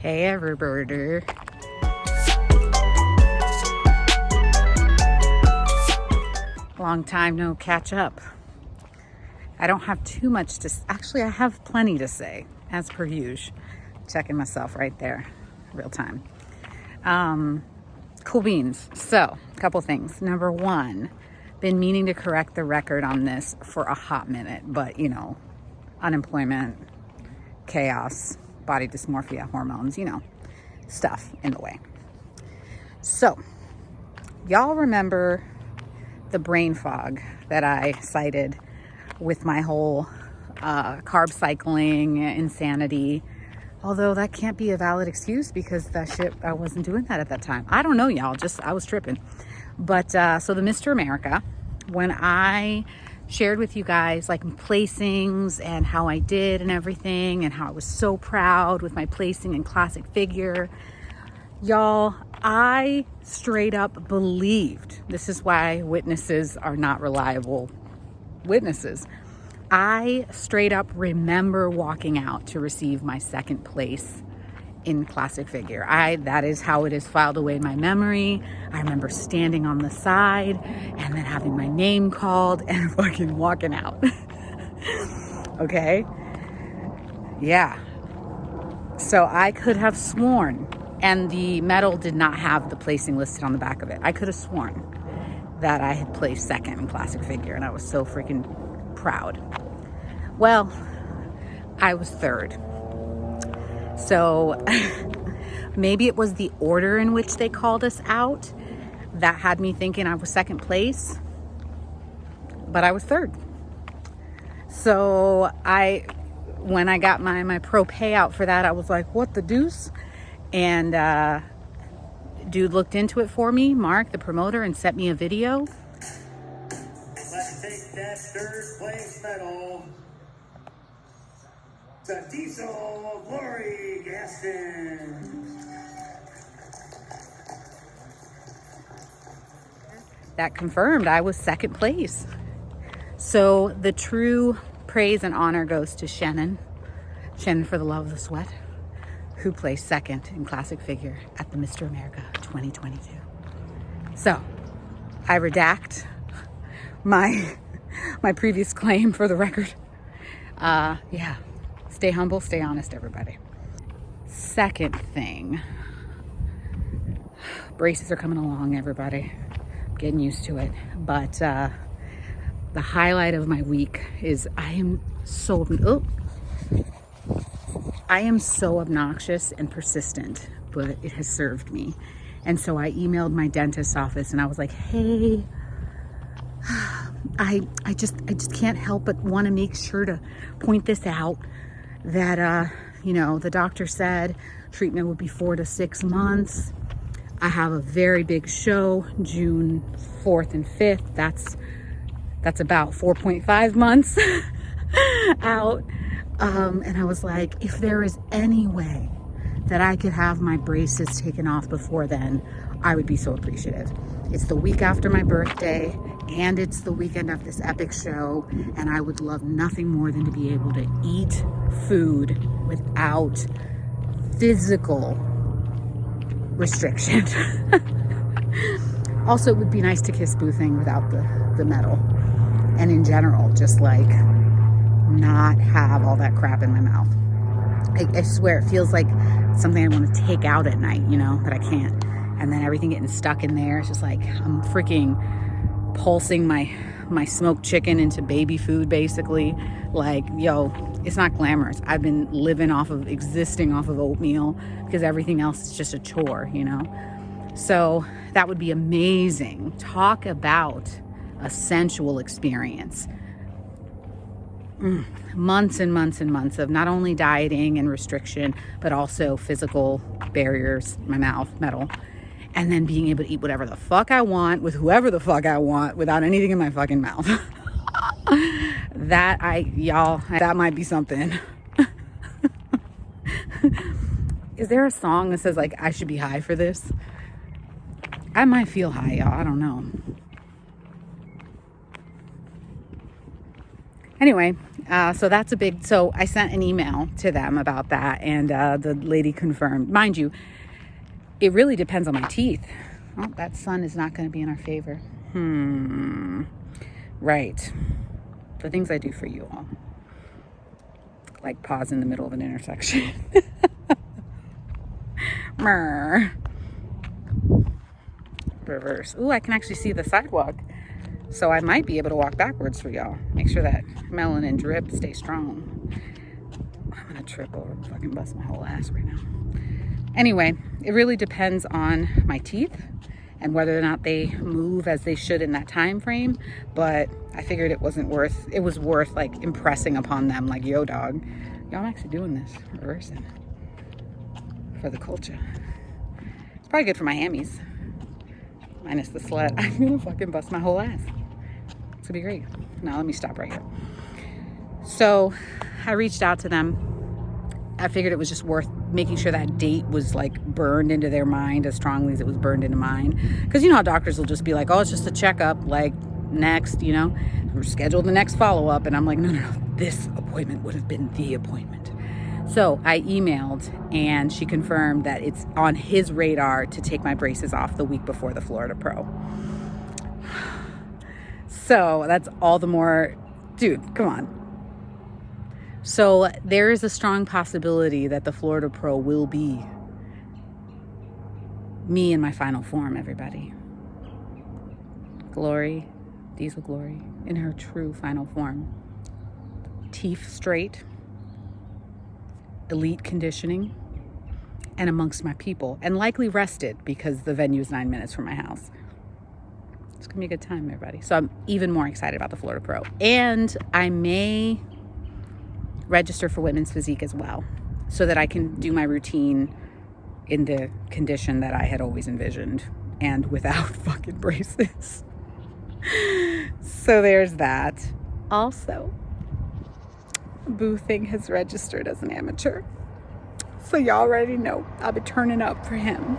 Hey, everybody. Long time no catch up. I don't have too much to... Actually, I have plenty to say, as per usual. Checking myself right there, real time. Cool beans. So, a couple things. Number one, been meaning to correct the record on this for a hot minute, but, you know, unemployment, chaos, body dysmorphia, hormones, you know, stuff in the way. So, y'all remember the brain fog that I cited with my whole carb cycling insanity? Although that can't be a valid excuse because that shit, I wasn't doing that at that time. I don't know, y'all, I was tripping. But so the Mr. America, when I shared with you guys like placings and how I did and everything and how I was so proud with my placing in classic figure, y'all, I straight up believed, this is why witnesses are not reliable witnesses. I straight up remember walking out to receive my second place in classic figure. That is how it is filed away in my memory. I remember standing on the side and then having my name called and fucking walking out. Okay? Yeah. So I could have sworn, and the medal did not have the placing listed on the back of it. I could have sworn that I had placed second in classic figure, and I was so freaking proud. Well, I was third. So maybe it was the order in which they called us out that had me thinking I was second place, but I was third. So when I got my pro payout for that, I was like, what the deuce? And dude looked into it for me, Marc, the promoter, and sent me a video. Let's take that third place medal to Diesel Glory Gaston. That confirmed I was second place. So the true praise and honor goes to Shannon for the love of the sweat, who placed second in classic figure at the Mr. America 2022. So I redact my previous claim for the record. Yeah, stay humble, stay honest, everybody. Second thing, braces are coming along, everybody. I'm getting used to it. But the highlight of my week is I am so obnoxious and persistent, but it has served me. And so I emailed my dentist's office and I was like, hey, I just can't help but want to make sure to point this out that, you know, the doctor said treatment would be 4 to 6 months. I have a very big show, June 4th and 5th. That's about 4.5 months out. And I was like, if there is any way that I could have my braces taken off before then, I would be so appreciative. It's the week after my birthday, and it's the weekend of this epic show, and I would love nothing more than to be able to eat food without physical restriction. Also, it would be nice to kiss Boothing without the medal. And in general, just like not have all that crap in my mouth. I swear it feels like something I want to take out at night, you know, but I can't. And then everything getting stuck in there. It's just like I'm freaking pulsing my smoked chicken into baby food, basically. Like, yo, it's not glamorous. I've been existing off of oatmeal because everything else is just a chore, you know. So that would be amazing. Talk about a sensual experience. Months and months and months of not only dieting and restriction, but also physical barriers, my mouth, metal, and then being able to eat whatever the fuck I want with whoever the fuck I want without anything in my fucking mouth. That might be something. Is there a song that says like I should be high for this? I might feel high, y'all. I don't know. Anyway, So that's a big, so I sent an email to them about that, and the lady confirmed. Mind you, it really depends on my teeth. Oh, that sun is not going to be in our favor. Right. The things I do for you all. Like pause in the middle of an intersection. Reverse. Ooh, I can actually see the sidewalk. So I might be able to walk backwards for y'all. Make sure that melanin drip stays strong. I'm gonna trip over and fucking bust my whole ass right now. Anyway, it really depends on my teeth and whether or not they move as they should in that time frame. But I figured it was worth like impressing upon them, like, yo dog, y'all, I'm actually doing this, reversing for the culture. It's probably good for my hammies. Minus the slut. I'm gonna fucking bust my whole ass. It's gonna be great. Now let me stop right here. So I reached out to them. I figured it was just worth making sure that date was like burned into their mind as strongly as it was burned into mine. Because you know how doctors will just be like, oh, it's just a checkup, like next, you know, we're scheduled the next follow-up. And I'm like, no, this appointment would have been the appointment. So I emailed, and she confirmed that it's on his radar to take my braces off the week before the Florida Pro. So that's all the more, dude, come on. So there is a strong possibility that the Florida Pro will be me in my final form, everybody. Glory, Diesel Glory, in her true final form. Teeth straight, elite conditioning, and amongst my people, and likely rested because the venue is 9 minutes from my house. It's gonna be a good time, everybody. So I'm even more excited about the Florida Pro. And I may register for women's physique as well, so that I can do my routine in the condition that I had always envisioned and without fucking braces. So there's that. Also, Boo Thing has registered as an amateur. So y'all already know I'll be turning up for him.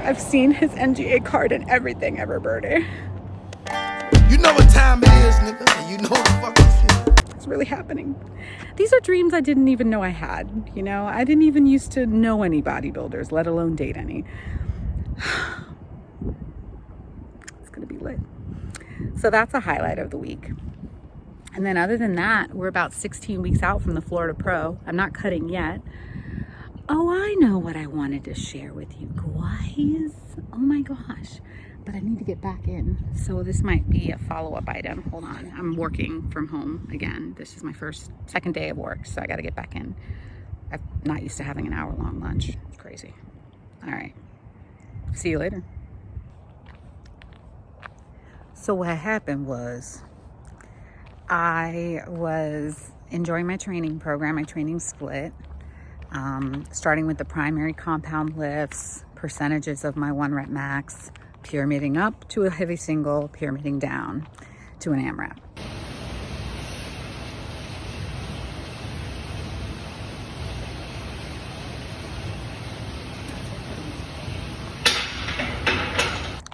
I've seen his NGA card and everything ever, Birdie. You know what time it is, nigga. And you know what the fucking shit. It's really happening. These are dreams I didn't even know I had. You know, I didn't even used to know any bodybuilders, let alone date any. It's gonna be lit. So that's a highlight of the week. And then other than that, we're about 16 weeks out from the Florida Pro. I'm not cutting yet. Oh, I know what I wanted to share with you guys. Oh my gosh. But I need to get back in. So this might be a follow-up item. Hold on. I'm working from home again. This is my second day of work, so I got to get back in. I'm not used to having an hour-long lunch. It's crazy. All right. See you later. So what happened was I was enjoying my training program, my training split, starting with the primary compound lifts, percentages of my 1 rep max, pyramiding up to a heavy single, pyramiding down to an AMRAP.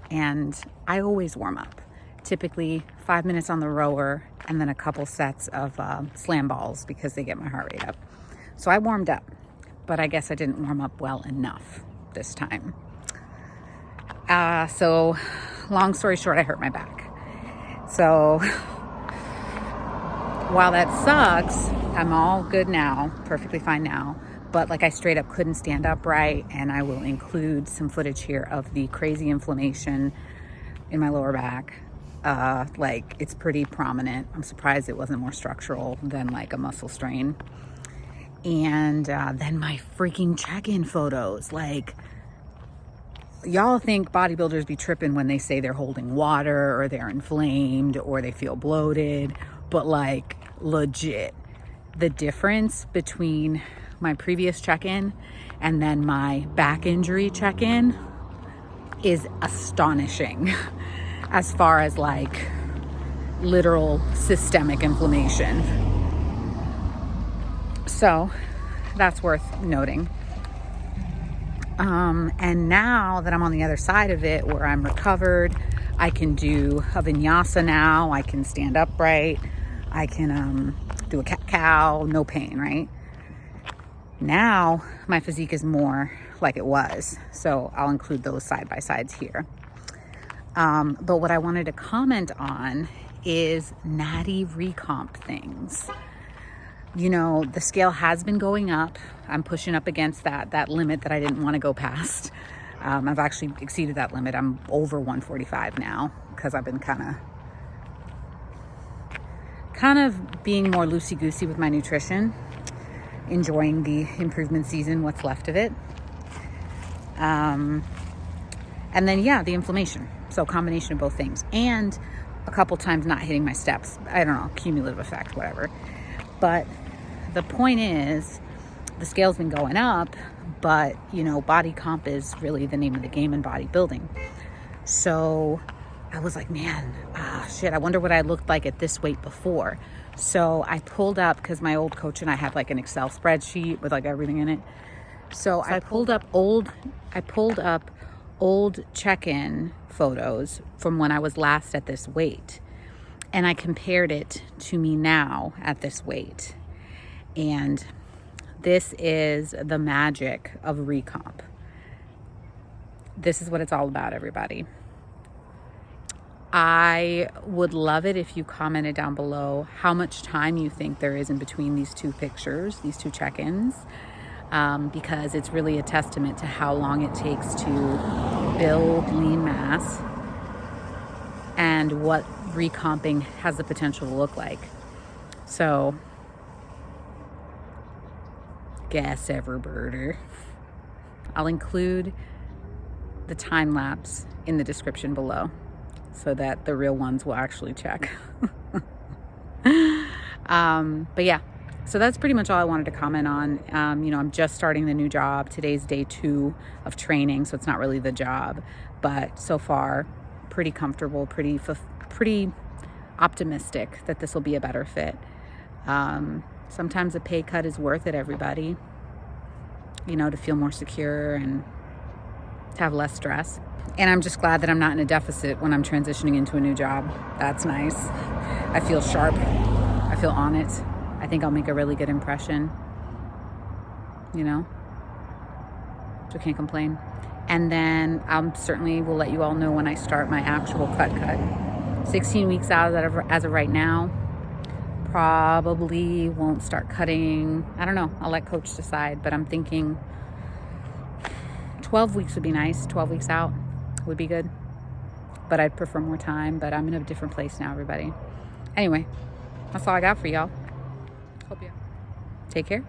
And I always warm up, typically 5 minutes on the rower and then a couple sets of slam balls because they get my heart rate up. So I warmed up, but I guess I didn't warm up well enough this time. So long story short, I hurt my back. So while that sucks, I'm all good now, perfectly fine now. But like I straight up couldn't stand upright, and I will include some footage here of the crazy inflammation in my lower back. Like it's pretty prominent. I'm surprised it wasn't more structural than like a muscle strain. And then my freaking check-in photos, like y'all think bodybuilders be tripping when they say they're holding water or they're inflamed or they feel bloated, but like legit, the difference between my previous check-in and then my back injury check-in is astonishing as far as like literal systemic inflammation. So that's worth noting. And now that I'm on the other side of it, where I'm recovered, I can do a vinyasa now. I can stand upright. I can do a cat-cow, no pain, right? Now my physique is more like it was, so I'll include those side-by-sides here. But what I wanted to comment on is natty RECOMP things. You know, the scale has been going up. I'm pushing up against that limit that I didn't want to go past. I've actually exceeded that limit. I'm over 145 now because I've been kind of being more loosey-goosey with my nutrition, enjoying the improvement season, what's left of it. And then, yeah, the inflammation. So combination of both things. And a couple times not hitting my steps. I don't know, cumulative effect, whatever. But the point is, the scale's been going up, but, you know, body comp is really the name of the game in bodybuilding. So I was like, man, shit, I wonder what I looked like at this weight before. So I pulled up, because my old coach and I had like an Excel spreadsheet with like everything in it. So I pulled up old check-in photos from when I was last at this weight. And I compared it to me now at this weight. And this is the magic of RECOMP. This is what it's all about, everybody. I would love it if you commented down below how much time you think there is in between these two pictures, these two check-ins, because it's really a testament to how long it takes to build lean mass and what recomping has the potential to look like. So, guess ever birder. I'll include the time lapse in the description below so that the real ones will actually check. But yeah, so that's pretty much all I wanted to comment on. You know, I'm just starting the new job. Today's day 2 of training, so it's not really the job, but so far pretty comfortable, pretty optimistic that this will be a better fit. Sometimes a pay cut is worth it, everybody, you know, to feel more secure and to have less stress. And I'm just glad that I'm not in a deficit when I'm transitioning into a new job. That's nice. I feel sharp. I feel on it. I think I'll make a really good impression, you know, so can't complain. And then I certainly will let you all know when I start my actual cut. 16 weeks out as of right now. Probably won't start cutting. I don't know. I'll let coach decide, but I'm thinking 12 weeks would be nice. 12 weeks out would be good, but I'd prefer more time. But I'm in a different place now, everybody. Anyway, that's all I got for y'all. Hope you take care.